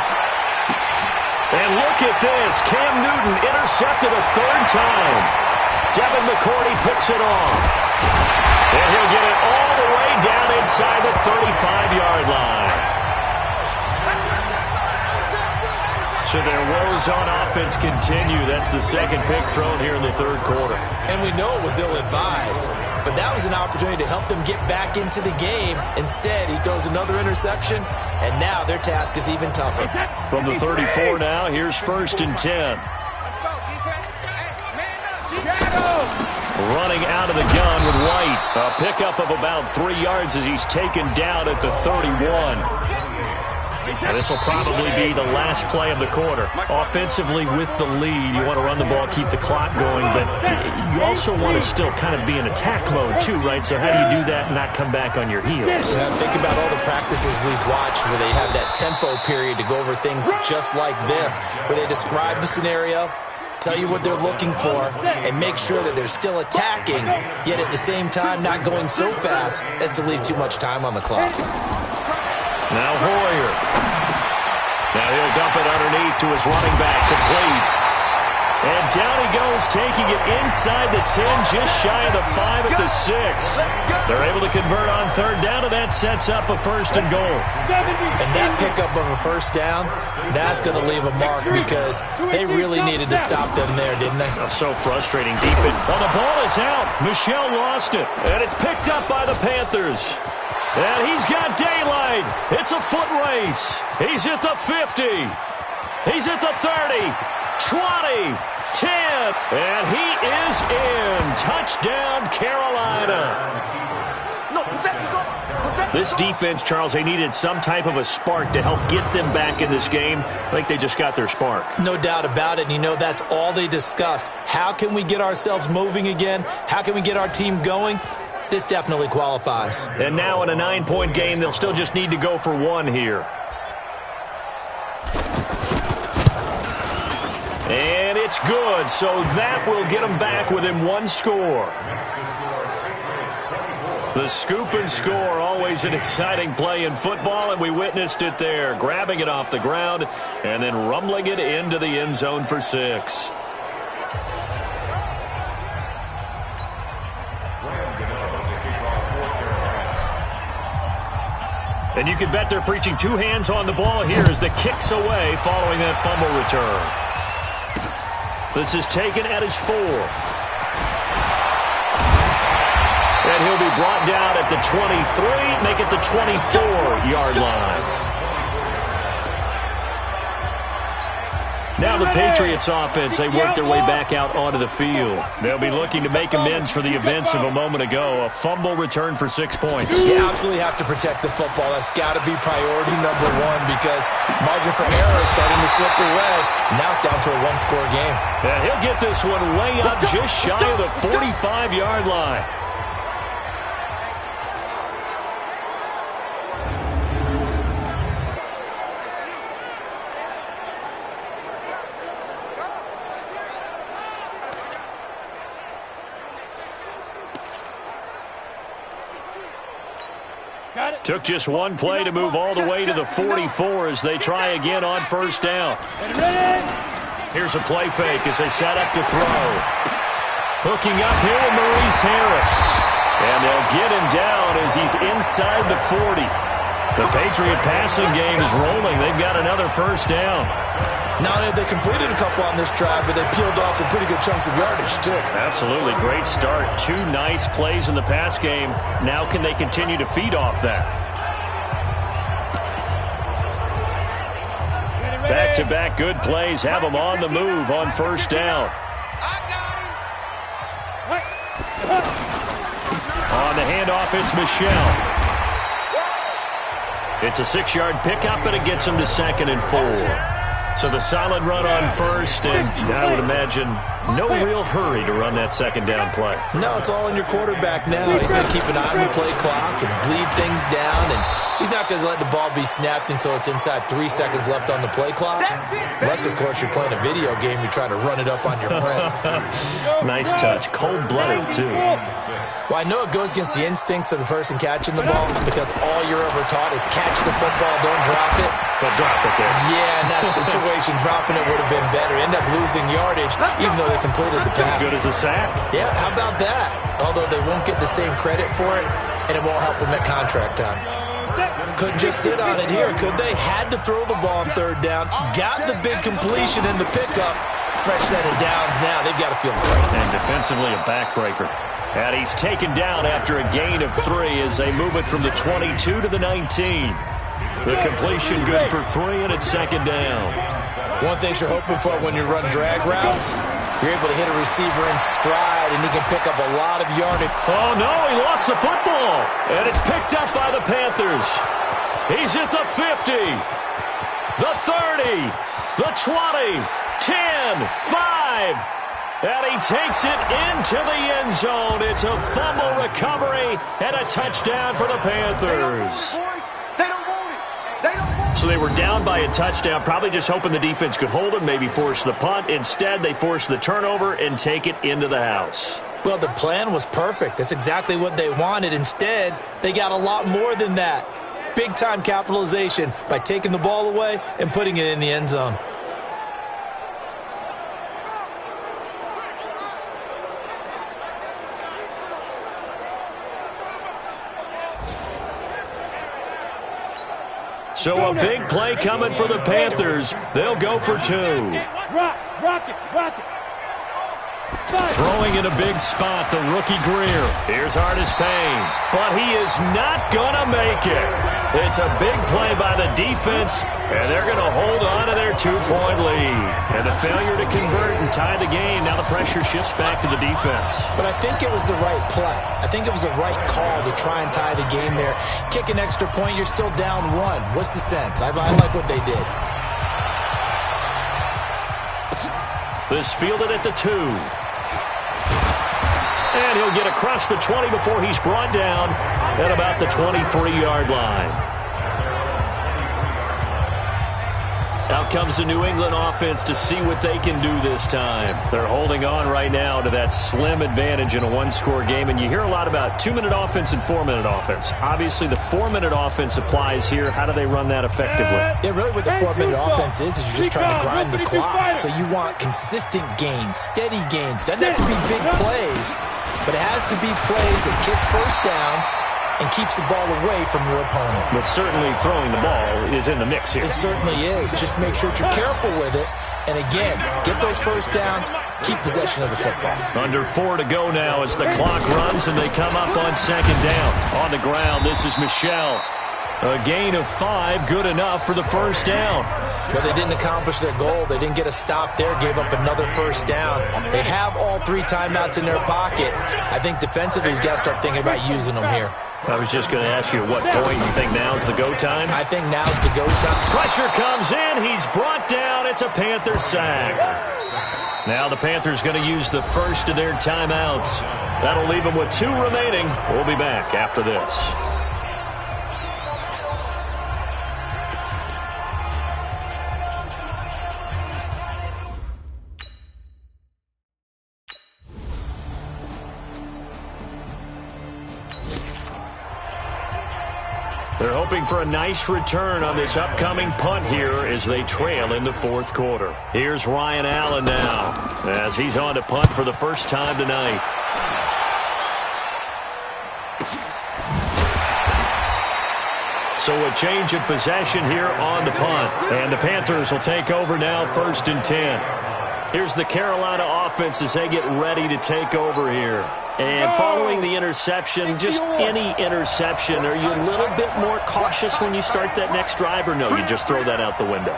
Speaker 1: And look at this. Cam Newton intercepted a 3rd time. Devin McCourty picks it off. And he'll get it all the way down inside the 35-yard line. So their woes on offense continue. That's the second pick thrown here in the 3rd quarter.
Speaker 2: And we know it was ill-advised, but that was an opportunity to help them get back into the game. Instead, he throws another interception, and now their task is even tougher.
Speaker 1: From the 34 now, here's 1st and 10.
Speaker 3: Let's go, defense. Hey, man up.
Speaker 1: Running out of the gun with White. A pickup of about 3 yards as he's taken down at the 31. Now this will probably be the last play of the quarter. Offensively with the lead, you want to run the ball, keep the clock going, but you also want to still kind of be in attack mode too, right? So how do you do that and not come back on your heels?
Speaker 2: Yeah, think about all the practices we've watched where they have that tempo period to go over things just like this, where they describe the scenario, tell you what they're looking for, and make sure that they're still attacking, yet at the same time not going so fast as to leave too much time on the clock.
Speaker 1: Now Hoyer. Now he'll dump it underneath to his running back, complete. And down he goes, taking it inside the 10, just shy of the 5 at the 6. They're able to convert on 3rd down, and that sets up a 1st and goal.
Speaker 2: And that pickup of a 1st down, that's going to leave a mark because they really needed to stop them there, didn't they?
Speaker 1: Oh, so frustrating. Defense. Well, the ball is out. Michel lost it, and it's picked up by the Panthers. And he's got daylight. It's a foot race. He's at the 50. He's at the 30, 20, 10. And he is in. Touchdown, Carolina. This defense, Charles, they needed some type of a spark to help get them back in this game. I think they just got their spark.
Speaker 2: No doubt about it. And you know, that's all they discussed. How can we get ourselves moving again? How can we get our team going? This definitely qualifies.
Speaker 1: And now in a 9-point game, they'll still just need to go for 1 here. And it's good, so that will get them back within 1 score. The scoop and score, always an exciting play in football, and we witnessed it there, grabbing it off the ground and then rumbling it into the end zone for 6. And you can bet they're preaching 2 hands on the ball here as the kick's away following that fumble return. This is taken at his 4. And he'll be brought down at the 23, make it the 24-yard line. Now the Patriots offense, they work their way back out onto the field. They'll be looking to make amends for the events of a moment ago. A fumble return for 6 points.
Speaker 2: You absolutely have to protect the football. That's got to be priority number one because margin for error is starting to slip away. Now it's down to a one-score game.
Speaker 1: And he'll get this one way up just shy of the 45-yard line. Took just one play to move all the way to the 44 as they try again on first down. Here's a play fake as they set up to throw. Hooking up here with Maurice Harris. And they'll get him down as he's inside the 40. The Patriot passing game is rolling. They've got another first down.
Speaker 2: Not only have they completed a couple on this drive, but they peeled off some pretty good chunks of yardage, too.
Speaker 1: Absolutely. Great start. 2 nice plays in the pass game. Now can they continue to feed off that? Back-to-back good plays have them on the move on first down. On the handoff, it's Michel. It's a 6-yard pickup, and it gets him to 2nd and 4. So the solid run on first, and I would imagine no real hurry to run that second down play.
Speaker 2: No, it's all in your quarterback now. He's going to keep an eye on the play clock and bleed things down, and he's not going to let the ball be snapped until it's inside 3 seconds left on the play clock. Unless, of course, you're playing a video game, you're trying to run it up on your friend.
Speaker 1: Nice touch. Cold-blooded, too.
Speaker 2: Well, I know it goes against the instincts of the person catching the ball because all you're ever taught is catch the football, don't drop it.
Speaker 1: But drop it there.
Speaker 2: Yeah, in that situation, dropping it would have been better. End up losing yardage, even though they completed the pass.
Speaker 1: As good as a sack.
Speaker 2: Yeah, how about that? Although they won't get the same credit for it, and it won't help them at contract time. Couldn't just sit on it here, could they? Had to throw the ball on third down. Got the big completion in the pickup. Fresh set of downs now. They've got to feel great.
Speaker 1: And defensively, a backbreaker. And he's taken down after a gain of 3 as they move it from the 22 to the 19. The completion good for 3, and it's 2nd down.
Speaker 2: One thing you're hoping for when you run drag routes, you're able to hit a receiver in stride, and he can pick up a lot of yardage.
Speaker 1: Oh, no, he lost the football. And it's picked up by the Panthers. He's at the 50, the 30, the 20, 10, 5. And he takes it into the end zone. It's a fumble recovery and a touchdown for the Panthers. So they were down by a touchdown, probably just hoping the defense could hold them, maybe force the punt. Instead, they force the turnover and take it into the house.
Speaker 2: Well, the plan was perfect. That's exactly what they wanted. Instead, they got a lot more than that. Big-time capitalization by taking the ball away and putting it in the end zone.
Speaker 1: So a big play coming for the Panthers. They'll go for 2.
Speaker 3: Rock it.
Speaker 1: Throwing in a big spot, the rookie Greer. Here's Artis Payne. But he is not going to make it. It's a big play by the defense, and they're going to hold on to their 2-point lead. And the failure to convert and tie the game, now the pressure shifts back to the defense.
Speaker 2: But I think it was the right play. I think it was the right call to try and tie the game there. Kick an extra point, you're still down 1. What's the sense? I like what they did.
Speaker 1: This fielded at the 2. And he'll get across the 20 before he's brought down at about the 23-yard line. Out comes the New England offense to see what they can do this time. They're holding on right now to that slim advantage in a one-score game. And you hear a lot about 2-minute offense and 4-minute offense. Obviously, the 4-minute offense applies here. How do they run that effectively?
Speaker 2: Yeah, really what the 4-minute offense is you're just trying to grind the clock. So you want consistent gains, steady gains. Doesn't have to be big plays, but it has to be plays that gets first downs and keeps the ball away from your opponent.
Speaker 1: But certainly throwing the ball is in the mix here.
Speaker 2: It certainly is. Just make sure that you're careful with it. And again, get those first downs, keep possession of the football.
Speaker 1: Under 4 to go now as the clock runs and they come up on 2nd down. On the ground, this is Michel. A gain of 5, good enough for the first down.
Speaker 2: But they didn't accomplish their goal. They didn't get a stop there, gave up another first down. They have all 3 timeouts in their pocket. I think defensively, you've got to start thinking about using them here.
Speaker 1: I was just going to ask you at what point you think now's the go time?
Speaker 2: I think now's the go time.
Speaker 1: Pressure comes in. He's brought down. It's a Panther sack. Now the Panthers going to use the first of their timeouts. That'll leave them with 2 remaining. We'll be back after this. They're hoping for a nice return on this upcoming punt here as they trail in the 4th quarter. Here's Ryan Allen now as he's on to punt for the first time tonight. So a change of possession here on the punt. And the Panthers will take over now, 1st and 10. Here's the Carolina offense as they get ready to take over here. And following the interception, just any interception, are you a little bit more cautious when you start that next drive, or no, you just throw that out the window?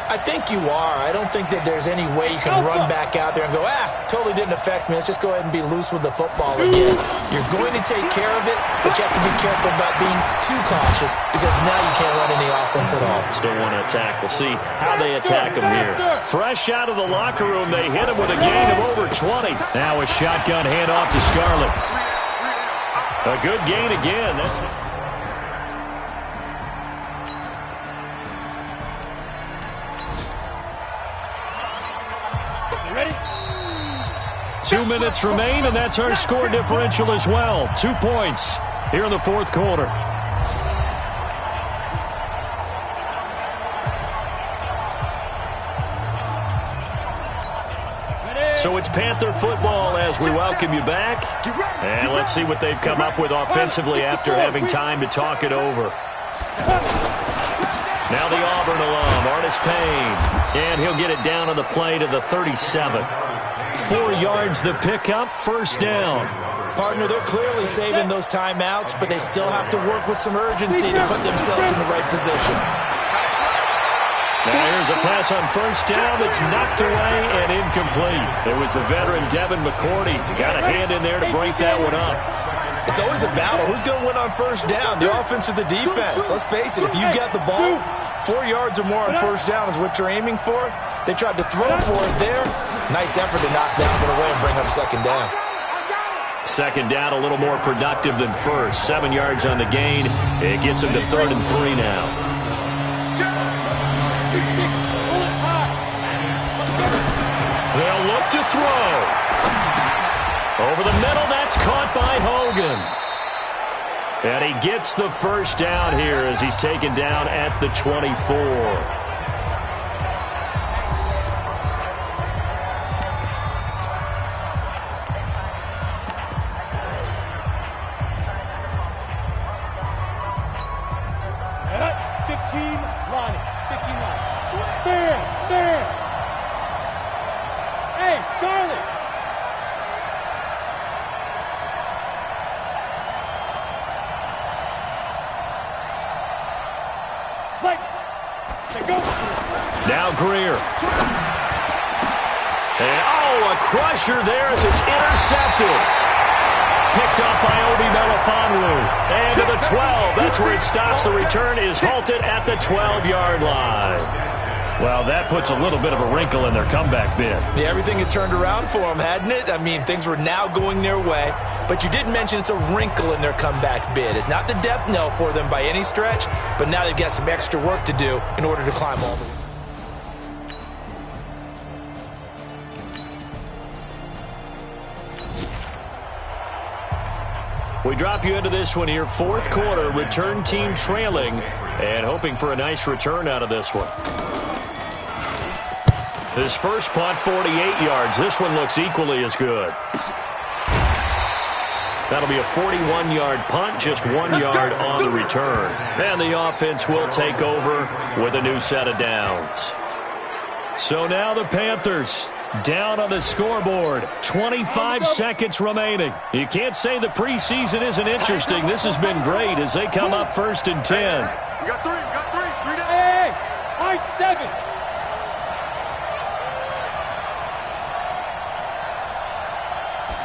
Speaker 2: I think you are. I don't think that there's any way you can run back out there and go, totally didn't affect me. Let's just go ahead and be loose with the football again. You're going to take care of it, but you have to be careful about being too cautious because now you can't run any offense at all.
Speaker 1: Still want to attack. We'll see how they attack him here. Fresh out of the locker room, they hit him with a gain of over 20. Now a shotgun handoff to Scarlett. A good gain again. That's it.
Speaker 3: Ready?
Speaker 1: 2 minutes remain, and that's our score differential as well. 2 points here in the 4th quarter. So it's Panther football as we welcome you back. And let's see what they've come up with offensively after having time to talk it over. Now the Auburn alum, Artis Payne. And he'll get it down on the play to the 37. 4 yards the pickup, first down.
Speaker 2: Partner, they're clearly saving those timeouts, but they still have to work with some urgency to put themselves in the right position.
Speaker 1: Now here's a pass on first down that's knocked away and incomplete. It was the veteran Devin McCourty. Got a hand in there to break that one up.
Speaker 2: It's always a battle. Who's going to win on first down? The offense or the defense? Let's face it, if you got the ball, 4 yards or more on first down is what you're aiming for. They tried to throw for it there. Nice effort to knock that one away and bring up second down.
Speaker 1: Second down a little more productive than first. 7 yards on the gain. It gets them to 3rd and 3 now. They'll look to throw. Over the middle, that's caught by Hogan. And he gets the first down here as he's taken down at the 24. Now Greer. And, a crusher there as it's intercepted. Picked up by Obi Melifonwu. And to the 12. That's where it stops. The return is halted at the 12-yard line. Well, that puts a little bit of a wrinkle in their comeback bid.
Speaker 2: Yeah, everything had turned around for them, hadn't it? I mean, things were now going their way. But you did mention it's a wrinkle in their comeback bid. It's not the death knell for them by any stretch, but now they've got some extra work to do in order to climb all the way.
Speaker 1: We drop you into this one here. 4th quarter, return team trailing and hoping for a nice return out of this one. His first punt, 48 yards. This one looks equally as good. That'll be a 41-yard punt, just 1 yard on the return. And the offense will take over with a new set of downs. So now the Panthers down on the scoreboard. 25 seconds remaining. You can't say the preseason isn't interesting. This has been great as they come up 1st and 10.
Speaker 3: We got three. Hey, I-7.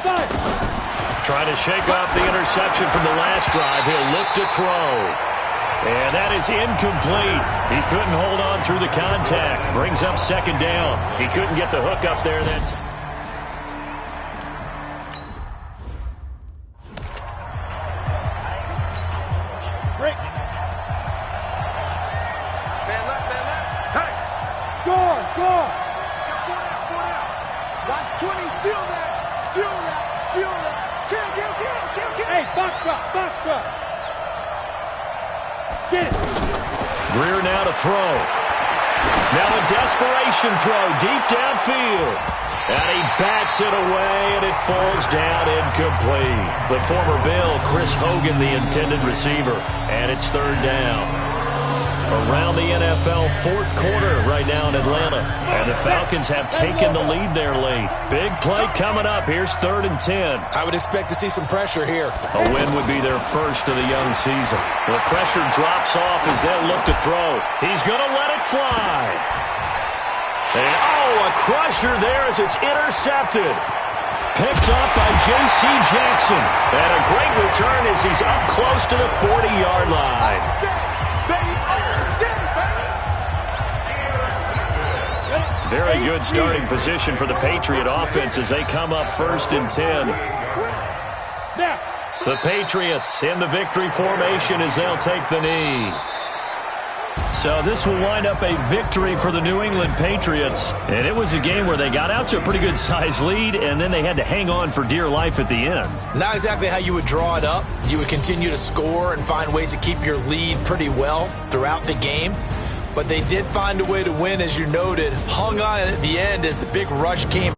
Speaker 1: Trying to shake off the interception from the last drive. He'll look to throw. And that is incomplete. He couldn't hold on through the contact. Brings up second down. He couldn't get the hook up there then.
Speaker 3: Break. Man left. Hey! Score! Four down. Watch 20, seal that. Kill. Hey, box drop. Get it.
Speaker 1: Greer now to throw. Now a desperation throw deep downfield. And he bats it away, and it falls down incomplete. The former Bill, Chris Hogan, the intended receiver. And it's third down. Around the NFL fourth quarter right now in Atlanta. And the Falcons have taken the lead there late. Big play coming up. Here's 3rd and 10.
Speaker 2: I would expect to see some pressure here.
Speaker 1: A win would be their first of the young season. The pressure drops off as they'll look to throw. He's going to let it fly. And a crusher there as it's intercepted. Picked up by J.C. Jackson. And a great return as he's up close to the 40-yard line. Very good starting position for the Patriot offense as they come up 1st and 10. The Patriots in the victory formation as they'll take the knee. So this will wind up a victory for the New England Patriots. And it was a game where they got out to a pretty good size lead, and then they had to hang on for dear life at the end.
Speaker 2: Not exactly how you would draw it up. You would continue to score and find ways to keep your lead pretty well throughout the game. But they did find a way to win, as you noted. Hung on at the end as the big rush came.